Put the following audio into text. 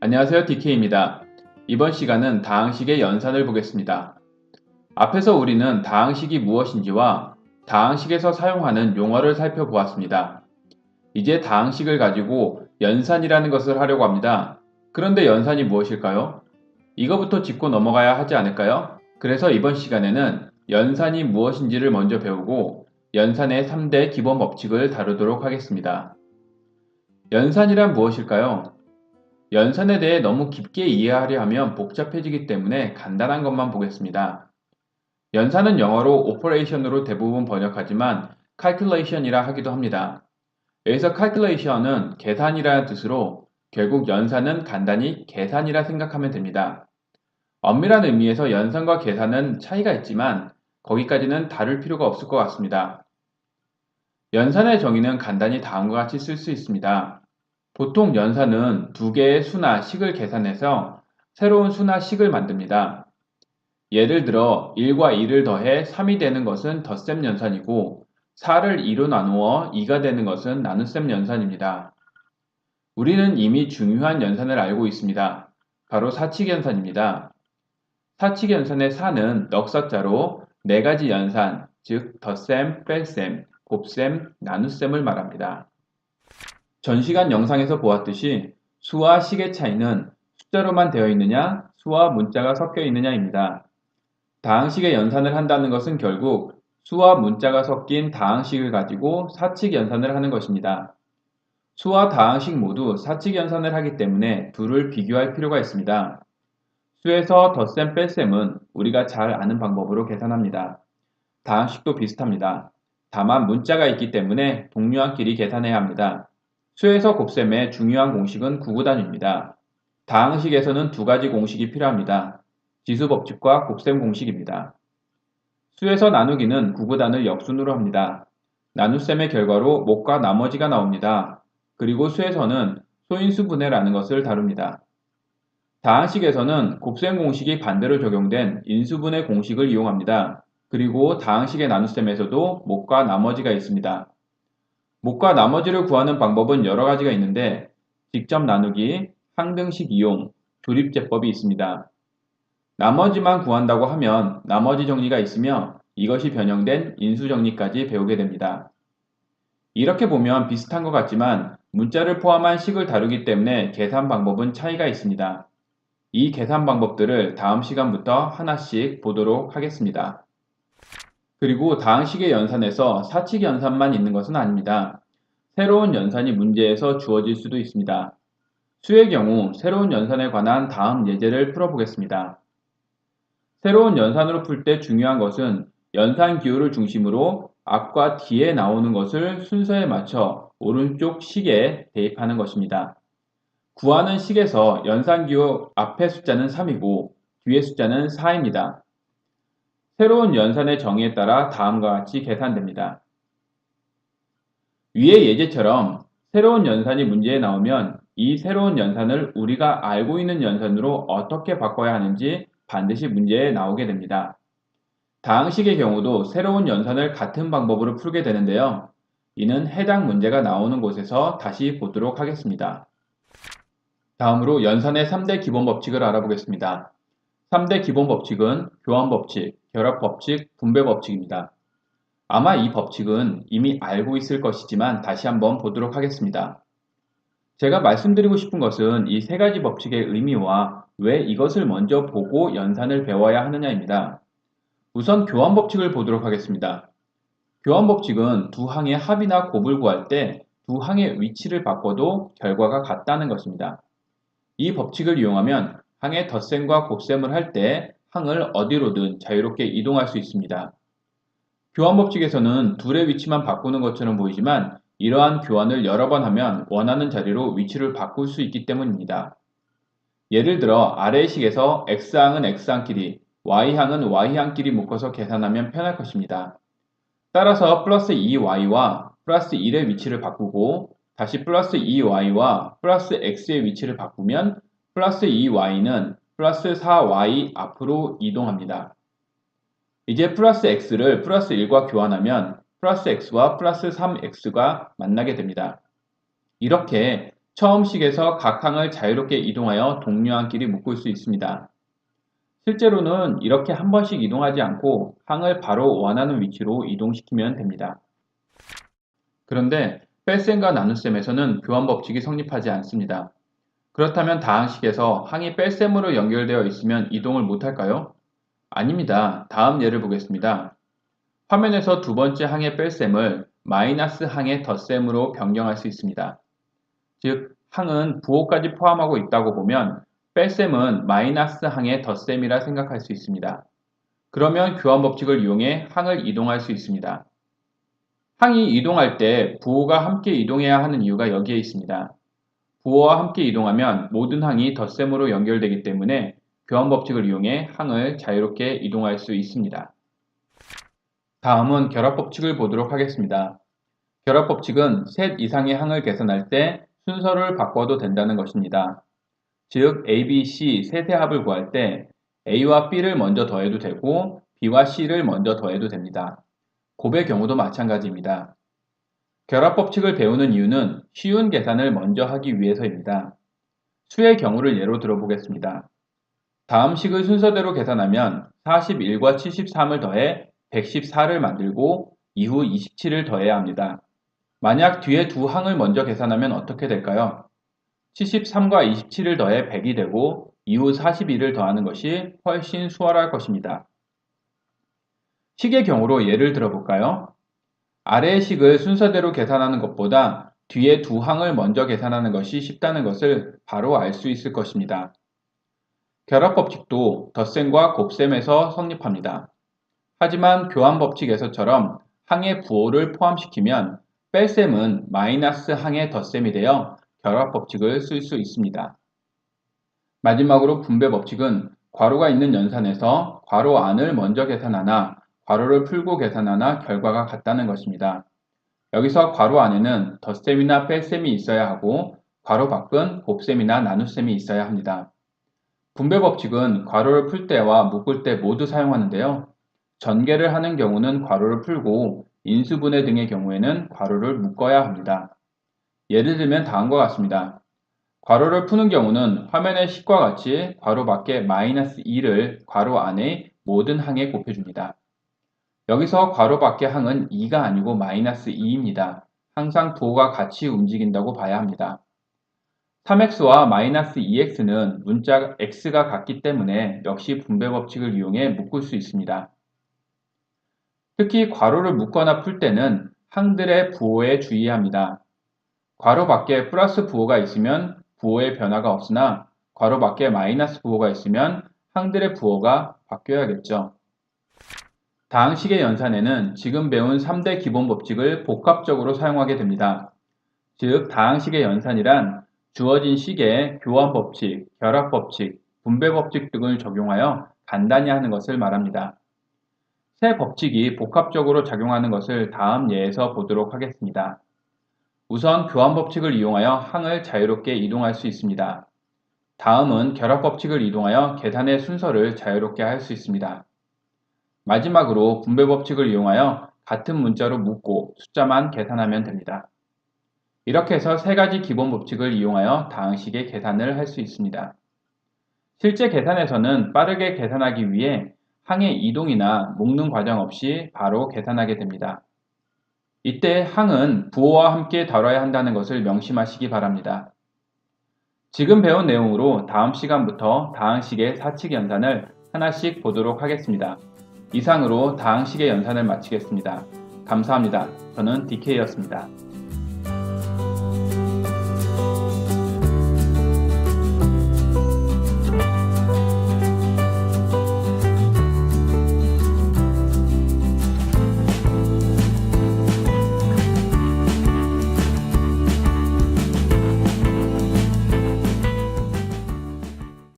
안녕하세요, DK입니다. 이번 시간은 다항식의 연산을 보겠습니다. 앞에서 우리는 다항식이 무엇인지와 다항식에서 사용하는 용어를 살펴보았습니다. 이제 다항식을 가지고 연산이라는 것을 하려고 합니다. 그런데 연산이 무엇일까요? 이거부터 짚고 넘어가야 하지 않을까요? 그래서 이번 시간에는 연산이 무엇인지를 먼저 배우고 연산의 3대 기본 법칙을 다루도록 하겠습니다. 연산이란 무엇일까요? 연산에 대해 너무 깊게 이해하려 하면 복잡해지기 때문에 간단한 것만 보겠습니다. 연산은 영어로 operation으로 대부분 번역하지만 calculation이라 하기도 합니다. 여기서 calculation은 계산이라는 뜻으로 결국 연산은 간단히 계산이라 생각하면 됩니다. 엄밀한 의미에서 연산과 계산은 차이가 있지만 거기까지는 다룰 필요가 없을 것 같습니다. 연산의 정의는 간단히 다음과 같이 쓸 수 있습니다. 보통 연산은 두 개의 수나 식을 계산해서 새로운 수나 식을 만듭니다. 예를 들어 1과 2를 더해 3이 되는 것은 덧셈 연산이고 4를 2로 나누어 2가 되는 것은 나눗셈 연산입니다. 우리는 이미 중요한 연산을 알고 있습니다. 바로 사칙 연산입니다. 사칙 연산의 4는 넉사자로 4가지 연산, 즉 덧셈, 뺄셈, 곱셈, 나눗셈을 말합니다. 전 시간 영상에서 보았듯이 수와 식의 차이는 숫자로만 되어 있느냐, 수와 문자가 섞여 있느냐입니다. 다항식의 연산을 한다는 것은 결국 수와 문자가 섞인 다항식을 가지고 사칙 연산을 하는 것입니다. 수와 다항식 모두 사칙 연산을 하기 때문에 둘을 비교할 필요가 있습니다. 수에서 덧셈 뺄셈은 우리가 잘 아는 방법으로 계산합니다. 다항식도 비슷합니다. 다만 문자가 있기 때문에 동료한끼리 계산해야 합니다. 수에서 곱셈의 중요한 공식은 구구단위입니다. 다항식에서는 두 가지 공식이 필요합니다. 지수법칙과 곱셈 공식입니다. 수에서 나누기는 구구단을 역순으로 합니다. 나눗셈의 결과로 못과 나머지가 나옵니다. 그리고 수에서는 소인수분해라는 것을 다룹니다. 다항식에서는 곱셈 공식이 반대로 적용된 인수분해 공식을 이용합니다. 그리고 다항식의 나눗셈에서도 못과 나머지가 있습니다. 못과 나머지를 구하는 방법은 여러 가지가 있는데 직접 나누기, 항등식 이용, 조립제법이 있습니다. 나머지만 구한다고 하면 나머지 정리가 있으며 이것이 변형된 인수정리까지 배우게 됩니다. 이렇게 보면 비슷한 것 같지만 문자를 포함한 식을 다루기 때문에 계산 방법은 차이가 있습니다. 이 계산 방법들을 다음 시간부터 하나씩 보도록 하겠습니다. 그리고 다항식의 연산에서 사칙 연산만 있는 것은 아닙니다. 새로운 연산이 문제에서 주어질 수도 있습니다. 수의 경우 새로운 연산에 관한 다음 예제를 풀어보겠습니다. 새로운 연산으로 풀 때 중요한 것은 연산 기호를 중심으로 앞과 뒤에 나오는 것을 순서에 맞춰 오른쪽 식에 대입하는 것입니다. 구하는 식에서 연산 기호 앞의 숫자는 3이고 뒤의 숫자는 4입니다. 새로운 연산의 정의에 따라 다음과 같이 계산됩니다. 위의 예제처럼 새로운 연산이 문제에 나오면 이 새로운 연산을 우리가 알고 있는 연산으로 어떻게 바꿔야 하는지 반드시 문제에 나오게 됩니다. 다항식의 경우도 새로운 연산을 같은 방법으로 풀게 되는데요. 이는 해당 문제가 나오는 곳에서 다시 보도록 하겠습니다. 다음으로 연산의 3대 기본 법칙을 알아보겠습니다. 3대 기본 법칙은 교환법칙, 결합법칙, 분배법칙입니다. 아마 이 법칙은 이미 알고 있을 것이지만 다시 한번 보도록 하겠습니다. 제가 말씀드리고 싶은 것은 이 세 가지 법칙의 의미와 왜 이것을 먼저 보고 연산을 배워야 하느냐입니다. 우선 교환법칙을 보도록 하겠습니다. 교환법칙은 두 항의 합이나 곱을 구할 때 두 항의 위치를 바꿔도 결과가 같다는 것입니다. 이 법칙을 이용하면 항의 덧셈과 곱셈을 할 때 항을 어디로든 자유롭게 이동할 수 있습니다. 교환법칙에서는 둘의 위치만 바꾸는 것처럼 보이지만 이러한 교환을 여러 번 하면 원하는 자리로 위치를 바꿀 수 있기 때문입니다. 예를 들어 아래의 식에서 x항은 x항끼리, y항은 y항끼리 묶어서 계산하면 편할 것입니다. 따라서 플러스 2y와 플러스 1의 위치를 바꾸고 다시 플러스 2y와 플러스 x의 위치를 바꾸면 플러스 2y는 플러스 4y 앞으로 이동합니다. 이제 플러스 x를 플러스 1과 교환하면 플러스 x와 플러스 3x가 만나게 됩니다. 이렇게 처음 식에서 각 항을 자유롭게 이동하여 동료항끼리 묶을 수 있습니다. 실제로는 이렇게 한 번씩 이동하지 않고 항을 바로 원하는 위치로 이동시키면 됩니다. 그런데 뺄셈과 나눗셈에서는 교환 법칙이 성립하지 않습니다. 그렇다면 다항식에서 항이 뺄셈으로 연결되어 있으면 이동을 못할까요? 아닙니다. 다음 예를 보겠습니다. 화면에서 두 번째 항의 뺄셈을 마이너스 항의 덧셈으로 변경할 수 있습니다. 즉, 항은 부호까지 포함하고 있다고 보면 뺄셈은 마이너스 항의 덧셈이라 생각할 수 있습니다. 그러면 교환 법칙을 이용해 항을 이동할 수 있습니다. 항이 이동할 때 부호가 함께 이동해야 하는 이유가 여기에 있습니다. 부호와 함께 이동하면 모든 항이 덧셈으로 연결되기 때문에 교환 법칙을 이용해 항을 자유롭게 이동할 수 있습니다. 다음은 결합 법칙을 보도록 하겠습니다. 결합 법칙은 셋 이상의 항을 계산할 때 순서를 바꿔도 된다는 것입니다. 즉 A, B, C 셋의 합을 구할 때 A와 B를 먼저 더해도 되고 B와 C를 먼저 더해도 됩니다. 곱의 경우도 마찬가지입니다. 결합 법칙을 배우는 이유는 쉬운 계산을 먼저 하기 위해서입니다. 수의 경우를 예로 들어보겠습니다. 다음 식을 순서대로 계산하면 41과 73을 더해 114를 만들고 이후 27을 더해야 합니다. 만약 뒤에 두 항을 먼저 계산하면 어떻게 될까요? 73과 27을 더해 100이 되고 이후 41을 더하는 것이 훨씬 수월할 것입니다. 식의 경우로 예를 들어볼까요? 아래의 식을 순서대로 계산하는 것보다 뒤에 두 항을 먼저 계산하는 것이 쉽다는 것을 바로 알 수 있을 것입니다. 결합 법칙도 덧셈과 곱셈에서 성립합니다. 하지만 교환 법칙에서처럼 항의 부호를 포함시키면 뺄셈은 마이너스 항의 덧셈이 되어 결합 법칙을 쓸 수 있습니다. 마지막으로 분배 법칙은 괄호가 있는 연산에서 괄호 안을 먼저 계산하나 괄호를 풀고 계산하나 결과가 같다는 것입니다. 여기서 괄호 안에는 덧셈이나 뺄셈이 있어야 하고 괄호 밖은 곱셈이나 나눗셈이 있어야 합니다. 분배 법칙은 괄호를 풀 때와 묶을 때 모두 사용하는데요. 전개를 하는 경우는 괄호를 풀고 인수분해 등의 경우에는 괄호를 묶어야 합니다. 예를 들면 다음과 같습니다. 괄호를 푸는 경우는 화면의 식과 같이 괄호 밖에 마이너스 2를 괄호 안에 모든 항에 곱해줍니다. 여기서 괄호 밖의 항은 2가 아니고 마이너스 2입니다. 항상 부호가 같이 움직인다고 봐야 합니다. 3x와 마이너스 2x는 문자 x가 같기 때문에 역시 분배 법칙을 이용해 묶을 수 있습니다. 특히 괄호를 묶거나 풀 때는 항들의 부호에 주의합니다. 괄호 밖에 플러스 부호가 있으면 부호의 변화가 없으나 괄호 밖에 마이너스 부호가 있으면 항들의 부호가 바뀌어야겠죠. 다항식의 연산에는 지금 배운 3대 기본 법칙을 복합적으로 사용하게 됩니다. 즉, 다항식의 연산이란 주어진 식에 교환 법칙, 결합 법칙, 분배 법칙 등을 적용하여 간단히 하는 것을 말합니다. 세 법칙이 복합적으로 작용하는 것을 다음 예에서 보도록 하겠습니다. 우선 교환 법칙을 이용하여 항을 자유롭게 이동할 수 있습니다. 다음은 결합 법칙을 이용하여 계산의 순서를 자유롭게 할 수 있습니다. 마지막으로 분배 법칙을 이용하여 같은 문자로 묶고 숫자만 계산하면 됩니다. 이렇게 해서 세 가지 기본 법칙을 이용하여 다항식의 계산을 할 수 있습니다. 실제 계산에서는 빠르게 계산하기 위해 항의 이동이나 묶는 과정 없이 바로 계산하게 됩니다. 이때 항은 부호와 함께 다뤄야 한다는 것을 명심하시기 바랍니다. 지금 배운 내용으로 다음 시간부터 다항식의 사칙 연산을 하나씩 보도록 하겠습니다. 이상으로 다항식의 연산을 마치겠습니다. 감사합니다. 저는 DK였습니다.